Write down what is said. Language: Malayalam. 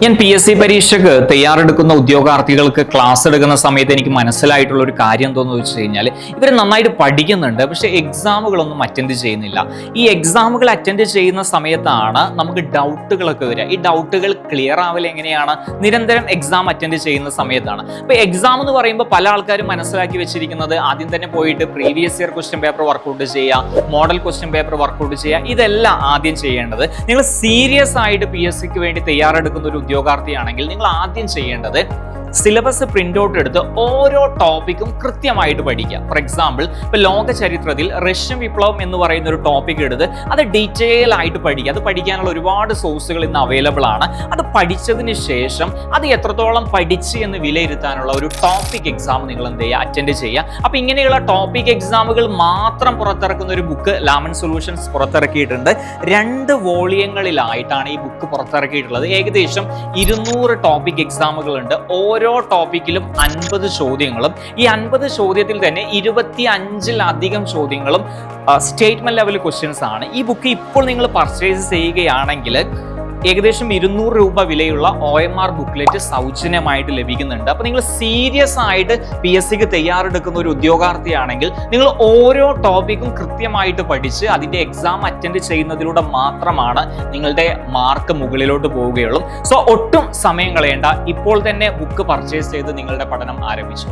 ഞാൻ PSC പരീക്ഷയ്ക്ക് തയ്യാറെടുക്കുന്ന ഉദ്യോഗാർത്ഥികൾക്ക് ക്ലാസ് എടുക്കുന്ന സമയത്ത് എനിക്ക് മനസ്സിലായിട്ടുള്ള ഒരു കാര്യം എന്താണെന്ന് വെച്ച് കഴിഞ്ഞാൽ ഇവർ നന്നായിട്ട് പഠിക്കുന്നുണ്ട്, പക്ഷേ എക്സാമുകളൊന്നും അറ്റൻഡ് ചെയ്യുന്നില്ല. ഈ എക്സാമുകൾ അറ്റൻഡ് ചെയ്യുന്ന സമയത്താണ് നമുക്ക് ഡൗട്ടുകളൊക്കെ വരിക. ഈ ഡൗട്ടുകൾ ക്ലിയർ ആവൽ എങ്ങനെയാണ്? നിരന്തരം എക്സാം അറ്റൻഡ് ചെയ്യുന്ന സമയത്താണ്. അപ്പോൾ എക്സാം എന്ന് പറയുമ്പോൾ പല ആൾക്കാരും മനസ്സിലാക്കി വെച്ചിരിക്കുന്നത് ആദ്യം തന്നെ പോയിട്ട് previous year question paper work out ചെയ്യുക, മോഡൽ ക്വസ്റ്റ്യൻ പേപ്പർ വർക്കൗട്ട് ചെയ്യുക, ഇതെല്ലാം ആദ്യം ചെയ്യേണ്ടത്. നിങ്ങൾ സീരിയസ് ആയിട്ട് PSCക്ക് വേണ്ടി തയ്യാറെടുക്കുന്ന ഒരു ഉദ്യോഗാർത്ഥിയാണെങ്കിൽ നിങ്ങൾ ആദ്യം ചെയ്യേണ്ടത് സിലബസ് പ്രിന്റ് ഔട്ട് എടുത്ത് ഓരോ ടോപ്പിക്കും കൃത്യമായിട്ട് പഠിക്കുക. ഫോർ എക്സാമ്പിൾ, ഇപ്പൊ ലോക ചരിത്രത്തിൽ റഷ്യൻ വിപ്ലവം എന്ന് പറയുന്ന ഒരു ടോപ്പിക് എടുത്ത് അത് ഡീറ്റെയിൽ ആയിട്ട് പഠിക്കുക. അത് പഠിക്കാനുള്ള ഒരുപാട് സോഴ്സുകൾ ഇന്ന് അവൈലബിൾ ആണ്. അത് പഠിച്ചതിന് ശേഷം അത് എത്രത്തോളം പഠിച്ച് എന്ന് വിലയിരുത്താനുള്ള ഒരു ടോപ്പിക് എക്സാം നിങ്ങൾ എന്ത് ചെയ്യുക, അറ്റൻഡ് ചെയ്യുക. അപ്പൊ ഇങ്ങനെയുള്ള ടോപ്പിക് എക്സാമുകൾ മാത്രം പുറത്തിറക്കുന്ന ഒരു ബുക്ക് ലാമൻ സൊല്യൂഷൻസ് പുറത്തിറക്കിയിട്ടുണ്ട്. 2 വോളിയങ്ങളിലായിട്ടാണ് ഈ ബുക്ക് പുറത്തിറക്കിയിട്ടുള്ളത്. ഏകദേശം 200 ടോപ്പിക് എക്സാമുകൾ ഉണ്ട്. ഓരോ ടോപ്പിക്കിലും 50 ചോദ്യങ്ങളും, ഈ 50 ചോദ്യത്തിൽ തന്നെ 25-ലധികം ചോദ്യങ്ങളും സ്റ്റേറ്റ്മെന്റ് ലെവൽ ക്വസ്റ്റ്യൻസ് ആണ്. ഈ ബുക്ക് ഇപ്പോൾ നിങ്ങൾ പർച്ചേസ് ചെയ്യുകയാണെങ്കിൽ ഏകദേശം 200 രൂപ വിലയുള്ള OMR ബുക്ക്ലെറ്റ് സൗജന്യമായിട്ട് ലഭിക്കുന്നുണ്ട്. അപ്പോൾ നിങ്ങൾ സീരിയസ് ആയിട്ട് PSCക്ക് തയ്യാറെടുക്കുന്ന ഒരു ഉദ്യോഗാർത്ഥിയാണെങ്കിൽ നിങ്ങൾ ഓരോ ടോപ്പിക്കും കൃത്യമായിട്ട് പഠിച്ച് അതിൻ്റെ എക്സാം അറ്റൻഡ് ചെയ്യുന്നതിലൂടെ മാത്രമാണ് നിങ്ങളുടെ മാർക്ക് മുകളിലോട്ട് പോവുകയുള്ളൂ. സോ ഒട്ടും സമയം കളയേണ്ട, ഇപ്പോൾ തന്നെ ബുക്ക് പർച്ചേസ് ചെയ്ത് നിങ്ങളുടെ പഠനം ആരംഭിച്ചു.